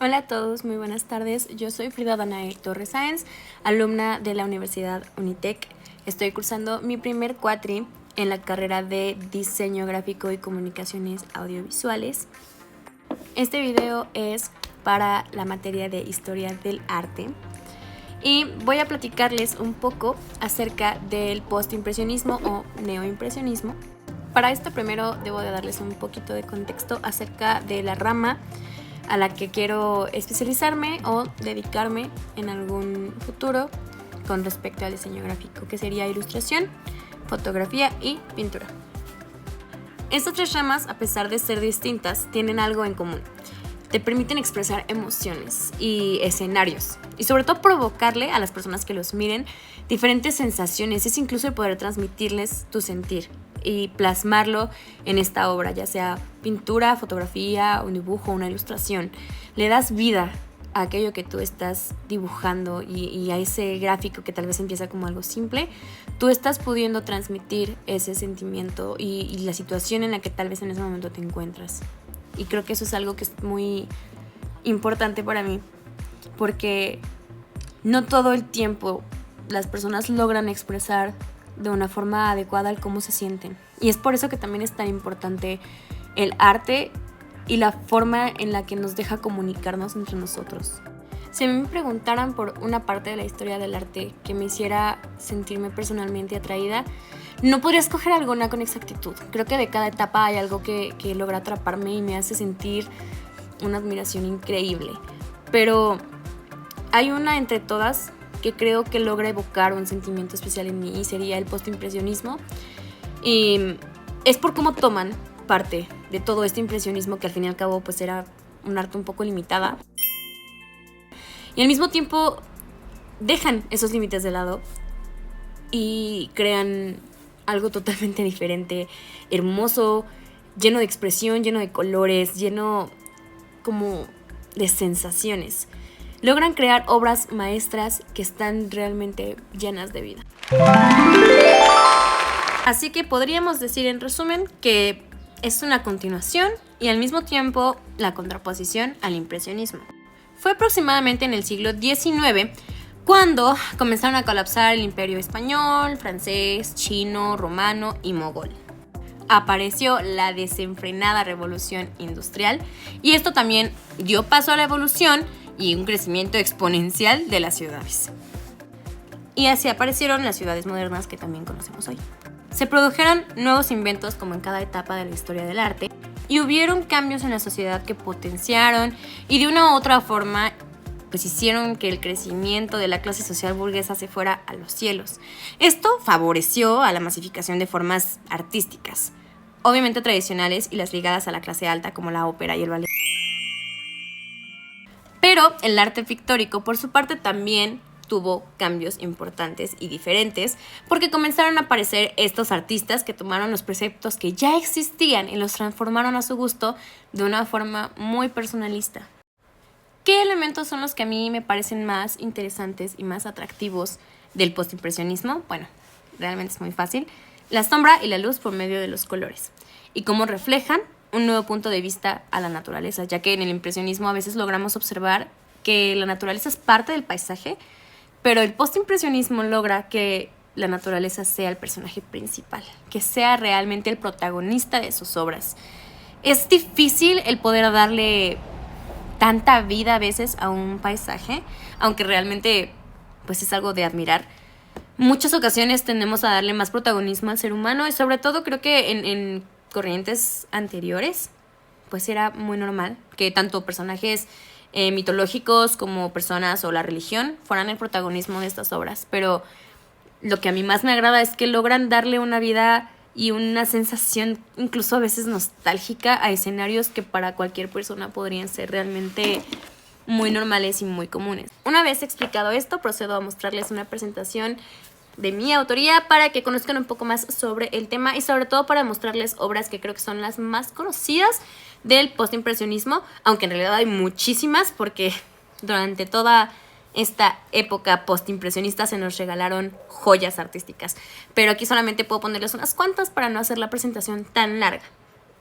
Hola a todos, muy buenas tardes. Yo soy Frida Danae Torres Sáenz, alumna de la Universidad Unitec. Estoy cursando mi primer cuatri en la carrera de Diseño Gráfico y Comunicaciones Audiovisuales. Este video es para la materia de Historia del Arte y voy a platicarles un poco acerca del postimpresionismo o neoimpresionismo. Para esto primero debo de darles un poquito de contexto acerca de la rama a la que quiero especializarme o dedicarme en algún futuro con respecto al diseño gráfico, que sería ilustración, fotografía y pintura. Estas tres ramas, a pesar de ser distintas, tienen algo en común. Te permiten expresar emociones y escenarios y sobre todo provocarle a las personas que los miren diferentes sensaciones. Es incluso el poder transmitirles tu sentir y plasmarlo en esta obra, ya sea pintura, fotografía, un dibujo, una ilustración. Le das vida a aquello que tú estás dibujando y a ese gráfico que tal vez empieza como algo simple. Tú estás pudiendo transmitir ese sentimiento y la situación en la que tal vez en ese momento te encuentras. Y creo que eso es algo que es muy importante para mí, porque no todo el tiempo las personas logran expresar de una forma adecuada el cómo se sienten. Y es por eso que también es tan importante el arte y la forma en la que nos deja comunicarnos entre nosotros. Si a mí me preguntaran por una parte de la historia del arte que me hiciera sentirme personalmente atraída, no podría escoger alguna con exactitud. Creo que de cada etapa hay algo que logra atraparme y me hace sentir una admiración increíble. Pero hay una entre todas que creo que logra evocar un sentimiento especial en mí y sería el postimpresionismo. Y es por cómo toman parte de todo este impresionismo que al fin y al cabo pues era un arte un poco limitada. Y al mismo tiempo dejan esos límites de lado y crean algo totalmente diferente, hermoso, lleno de expresión, lleno de colores, lleno como de sensaciones. Logran crear obras maestras que están realmente llenas de vida. Así que podríamos decir en resumen que es una continuación y al mismo tiempo la contraposición al impresionismo. Fue aproximadamente en el siglo XIX cuando comenzaron a colapsar el imperio español, francés, chino, romano y mogol. Apareció la desenfrenada revolución industrial y esto también dio paso a la evolución y un crecimiento exponencial de las ciudades. Y así aparecieron las ciudades modernas que también conocemos hoy. Se produjeron nuevos inventos como en cada etapa de la historia del arte y hubieron cambios en la sociedad que potenciaron y de una u otra forma pues hicieron que el crecimiento de la clase social burguesa se fuera a los cielos. Esto favoreció a la masificación de formas artísticas, obviamente tradicionales y las ligadas a la clase alta como la ópera y el ballet. Pero el arte pictórico, por su parte, también tuvo cambios importantes y diferentes porque comenzaron a aparecer estos artistas que tomaron los preceptos que ya existían y los transformaron a su gusto de una forma muy personalista. ¿Qué elementos son los que a mí me parecen más interesantes y más atractivos del postimpresionismo? Bueno, realmente es muy fácil. La sombra y la luz por medio de los colores y cómo reflejan un nuevo punto de vista a la naturaleza, ya que en el impresionismo a veces logramos observar que la naturaleza es parte del paisaje, pero el postimpresionismo logra que la naturaleza sea el personaje principal, que sea realmente el protagonista de sus obras. Es difícil el poder darle tanta vida a veces a un paisaje, aunque realmente pues es algo de admirar. Muchas ocasiones tendemos a darle más protagonismo al ser humano y sobre todo creo que en corrientes anteriores pues era muy normal que tanto personajes mitológicos como personas o la religión fueran el protagonismo de estas obras, pero lo que a mí más me agrada es que logran darle una vida y una sensación incluso a veces nostálgica a escenarios que para cualquier persona podrían ser realmente muy normales y muy comunes. Una vez explicado esto, procedo a mostrarles una presentación de mi autoría para que conozcan un poco más sobre el tema y sobre todo para mostrarles obras que creo que son las más conocidas del postimpresionismo, aunque en realidad hay muchísimas porque durante toda esta época postimpresionista se nos regalaron joyas artísticas, pero aquí solamente puedo ponerles unas cuantas para no hacer la presentación tan larga.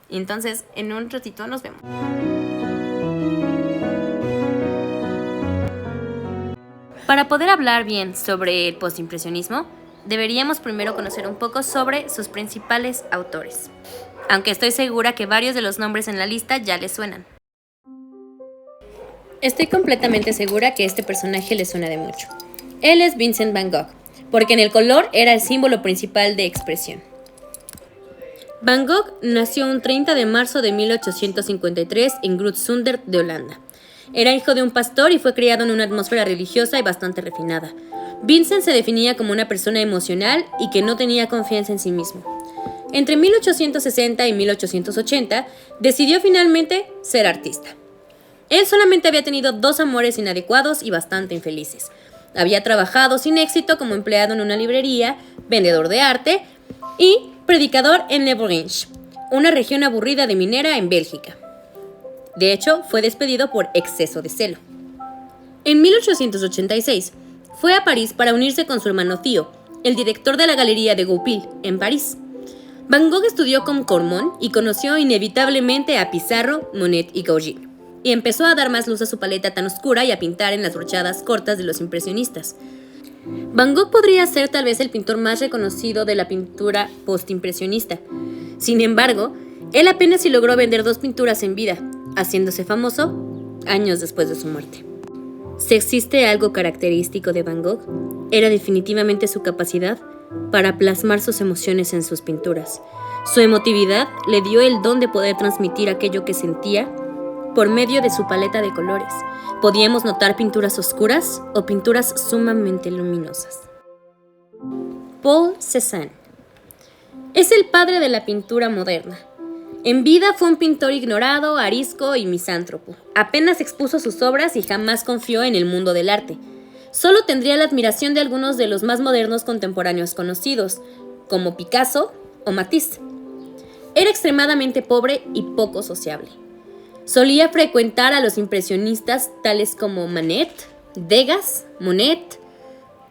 Y entonces en un ratito nos vemos. Para poder hablar bien sobre el postimpresionismo, deberíamos primero conocer un poco sobre sus principales autores, aunque estoy segura que varios de los nombres en la lista ya les suenan. Estoy completamente segura que este personaje le suena de mucho. Él es Vincent Van Gogh, porque en el color era el símbolo principal de expresión. Van Gogh nació un 30 de marzo de 1853 en Groot-Zundert de Holanda. Era hijo de un pastor y fue criado en una atmósfera religiosa y bastante refinada. Vincent se definía como una persona emocional y que no tenía confianza en sí mismo. Entre 1860 y 1880 decidió finalmente ser artista. Él solamente había tenido 2 amores inadecuados y bastante infelices. Había trabajado sin éxito como empleado en una librería, vendedor de arte y predicador en Le Bourginge, una región aburrida de minera en Bélgica. De hecho, fue despedido por exceso de celo. En 1886, fue a París para unirse con su hermano Theo, el director de la Galería de Goupil, en París. Van Gogh estudió con Cormon y conoció inevitablemente a Pissarro, Monet y Gauguin, y empezó a dar más luz a su paleta tan oscura y a pintar en las brochadas cortas de los impresionistas. Van Gogh podría ser tal vez el pintor más reconocido de la pintura postimpresionista. Sin embargo, él apenas si logró vender 2 pinturas en vida, haciéndose famoso años después de su muerte. Si existe algo característico de Van Gogh, era definitivamente su capacidad para plasmar sus emociones en sus pinturas. Su emotividad le dio el don de poder transmitir aquello que sentía por medio de su paleta de colores. Podíamos notar pinturas oscuras o pinturas sumamente luminosas. Paul Cézanne es el padre de la pintura moderna. En vida fue un pintor ignorado, arisco y misántropo. Apenas expuso sus obras y jamás confió en el mundo del arte. Solo tendría la admiración de algunos de los más modernos contemporáneos conocidos, como Picasso o Matisse. Era extremadamente pobre y poco sociable. Solía frecuentar a los impresionistas tales como Manet, Degas, Monet,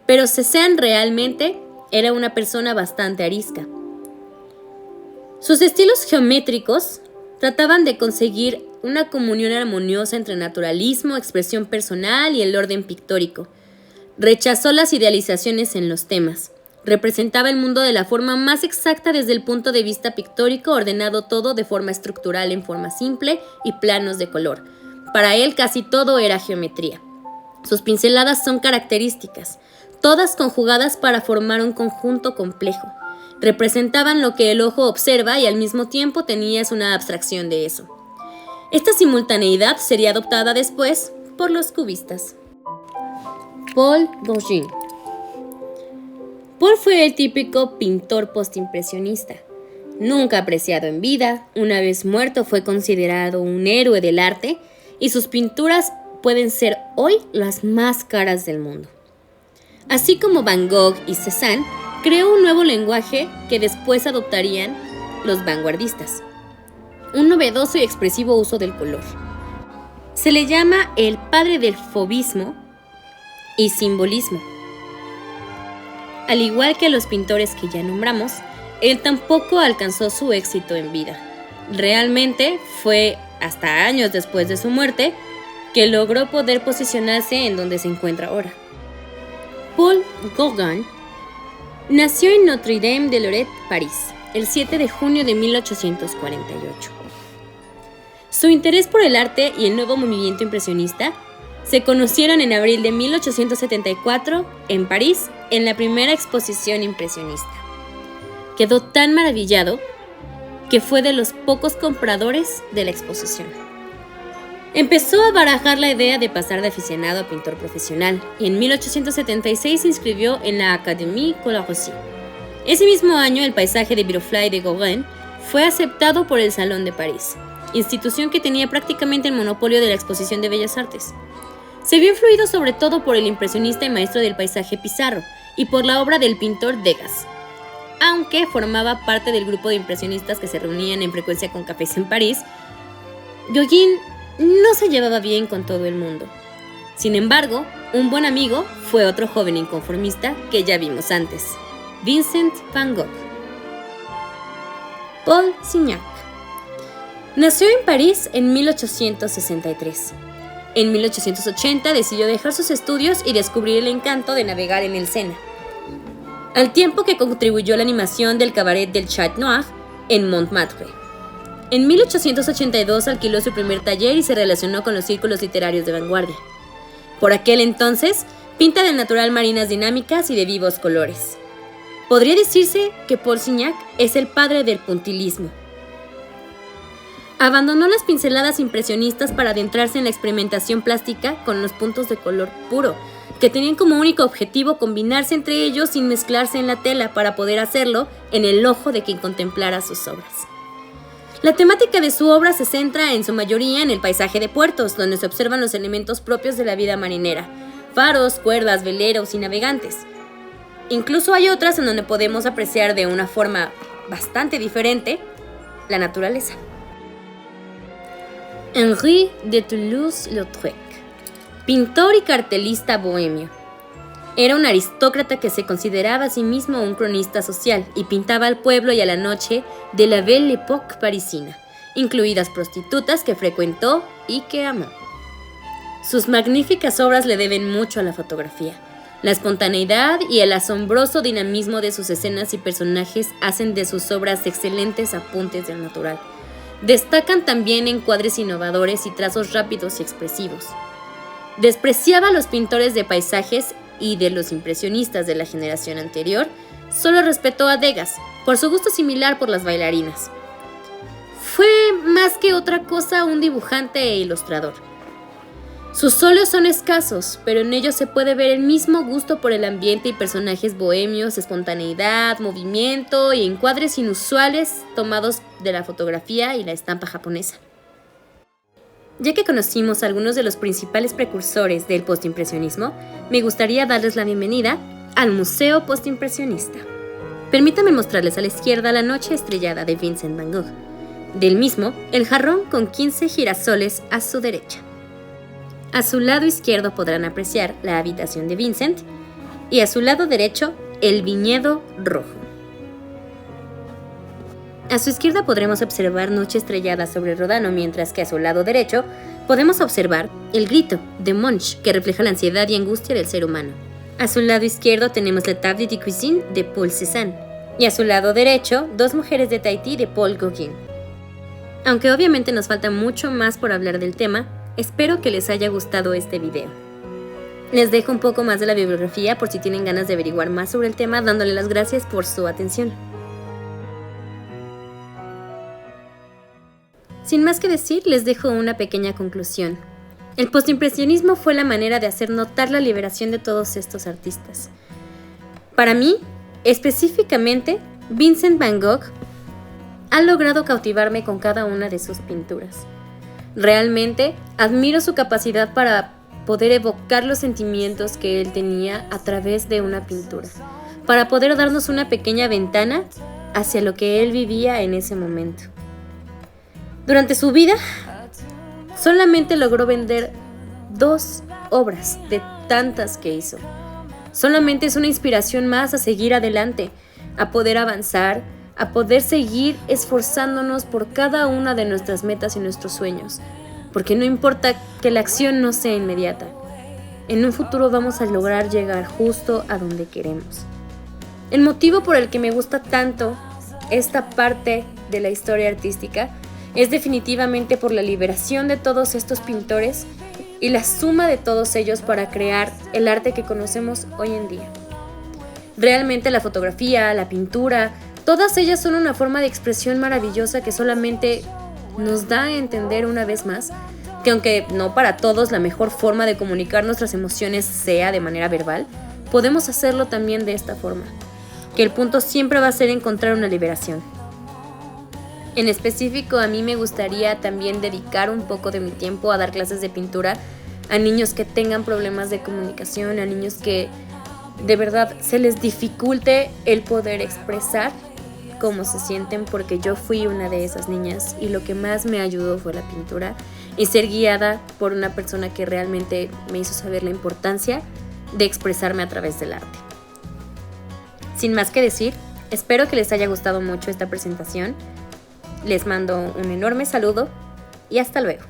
pero Cézanne realmente era una persona bastante arisca. Sus estilos geométricos trataban de conseguir una comunión armoniosa entre naturalismo, expresión personal y el orden pictórico. Rechazó las idealizaciones en los temas. Representaba el mundo de la forma más exacta desde el punto de vista pictórico, ordenado todo de forma estructural en forma simple y planos de color. Para él casi todo era geometría. Sus pinceladas son características, todas conjugadas para formar un conjunto complejo. Representaban lo que el ojo observa y al mismo tiempo tenías una abstracción de eso. Esta simultaneidad sería adoptada después por los cubistas. Paul Gauguin. Paul fue el típico pintor postimpresionista. Nunca apreciado en vida, una vez muerto fue considerado un héroe del arte y sus pinturas pueden ser hoy las más caras del mundo. Así como Van Gogh y Cézanne, creó un nuevo lenguaje que después adoptarían los vanguardistas. Un novedoso y expresivo uso del color. Se le llama el padre del fauvismo y simbolismo. Al igual que a los pintores que ya nombramos, él tampoco alcanzó su éxito en vida. Realmente fue hasta años después de su muerte que logró poder posicionarse en donde se encuentra ahora. Paul Gauguin nació en Notre-Dame de Lorette, París, el 7 de junio de 1848. Su interés por el arte y el nuevo movimiento impresionista se conocieron en abril de 1874 en París, en la primera exposición impresionista. Quedó tan maravillado que fue de los pocos compradores de la exposición. Empezó a barajar la idea de pasar de aficionado a pintor profesional y en 1876 se inscribió en la Académie Colarossi. Ese mismo año, el paisaje de Viroflay de Gauguin fue aceptado por el Salón de París, institución que tenía prácticamente el monopolio de la exposición de Bellas Artes. Se vio influido sobre todo por el impresionista y maestro del paisaje Pissarro y por la obra del pintor Degas. Aunque formaba parte del grupo de impresionistas que se reunían en frecuencia con cafés en París, Gauguin no se llevaba bien con todo el mundo. Sin embargo, un buen amigo fue otro joven inconformista que ya vimos antes, Vincent Van Gogh. Paul Signac nació en París en 1863. En 1880 decidió dejar sus estudios y descubrir el encanto de navegar en el Sena, al tiempo que contribuyó a la animación del Cabaret del Chat Noir en Montmartre. En 1882 alquiló su primer taller y se relacionó con los círculos literarios de vanguardia. Por aquel entonces, pinta del natural marinas dinámicas y de vivos colores. Podría decirse que Paul Signac es el padre del puntillismo. Abandonó las pinceladas impresionistas para adentrarse en la experimentación plástica con los puntos de color puro, que tenían como único objetivo combinarse entre ellos sin mezclarse en la tela para poder hacerlo en el ojo de quien contemplara sus obras. La temática de su obra se centra en su mayoría en el paisaje de puertos, donde se observan los elementos propios de la vida marinera: faros, cuerdas, veleros y navegantes. Incluso hay otras en donde podemos apreciar de una forma bastante diferente la naturaleza. Henri de Toulouse-Lautrec, pintor y cartelista bohemio. Era un aristócrata que se consideraba a sí mismo un cronista social y pintaba al pueblo y a la noche de la Belle Époque parisina, incluidas prostitutas que frecuentó y que amó. Sus magníficas obras le deben mucho a la fotografía. La espontaneidad y el asombroso dinamismo de sus escenas y personajes hacen de sus obras excelentes apuntes del natural. Destacan también encuadres innovadores y trazos rápidos y expresivos. Despreciaba a los pintores de paisajes y de los impresionistas de la generación anterior, solo respetó a Degas por su gusto similar por las bailarinas. Fue más que otra cosa un dibujante e ilustrador. Sus óleos son escasos, pero en ellos se puede ver el mismo gusto por el ambiente y personajes bohemios, espontaneidad, movimiento y encuadres inusuales tomados de la fotografía y la estampa japonesa. Ya que conocimos a algunos de los principales precursores del postimpresionismo, me gustaría darles la bienvenida al Museo Postimpresionista. Permítanme mostrarles a la izquierda la noche estrellada de Vincent van Gogh. Del mismo, el jarrón con 15 girasoles a su derecha. A su lado izquierdo podrán apreciar la habitación de Vincent y a su lado derecho el viñedo rojo. A su izquierda podremos observar Noche estrellada sobre Rodano, mientras que a su lado derecho podemos observar El grito de Munch, que refleja la ansiedad y angustia del ser humano. A su lado izquierdo tenemos La table de cuisine de Paul Cézanne y a su lado derecho Dos mujeres de Tahití de Paul Gauguin. Aunque obviamente nos falta mucho más por hablar del tema, espero que les haya gustado este video. Les dejo un poco más de la bibliografía por si tienen ganas de averiguar más sobre el tema, dándole las gracias por su atención. Sin más que decir, les dejo una pequeña conclusión. El postimpresionismo fue la manera de hacer notar la liberación de todos estos artistas. Para mí, específicamente, Vincent van Gogh ha logrado cautivarme con cada una de sus pinturas. Realmente admiro su capacidad para poder evocar los sentimientos que él tenía a través de una pintura, para poder darnos una pequeña ventana hacia lo que él vivía en ese momento. Durante su vida, solamente logró vender 2 obras de tantas que hizo. Solamente es una inspiración más a seguir adelante, a poder avanzar, a poder seguir esforzándonos por cada una de nuestras metas y nuestros sueños, porque no importa que la acción no sea inmediata, en un futuro vamos a lograr llegar justo a donde queremos. El motivo por el que me gusta tanto esta parte de la historia artística es definitivamente por la liberación de todos estos pintores y la suma de todos ellos para crear el arte que conocemos hoy en día. Realmente la fotografía, la pintura, todas ellas son una forma de expresión maravillosa que solamente nos da a entender una vez más que aunque no para todos la mejor forma de comunicar nuestras emociones sea de manera verbal, podemos hacerlo también de esta forma, que el punto siempre va a ser encontrar una liberación. En específico, a mí me gustaría también dedicar un poco de mi tiempo a dar clases de pintura a niños que tengan problemas de comunicación, a niños que de verdad se les dificulte el poder expresar cómo se sienten, porque yo fui una de esas niñas y lo que más me ayudó fue la pintura y ser guiada por una persona que realmente me hizo saber la importancia de expresarme a través del arte. Sin más que decir, espero que les haya gustado mucho esta presentación. Les mando un enorme saludo y hasta luego.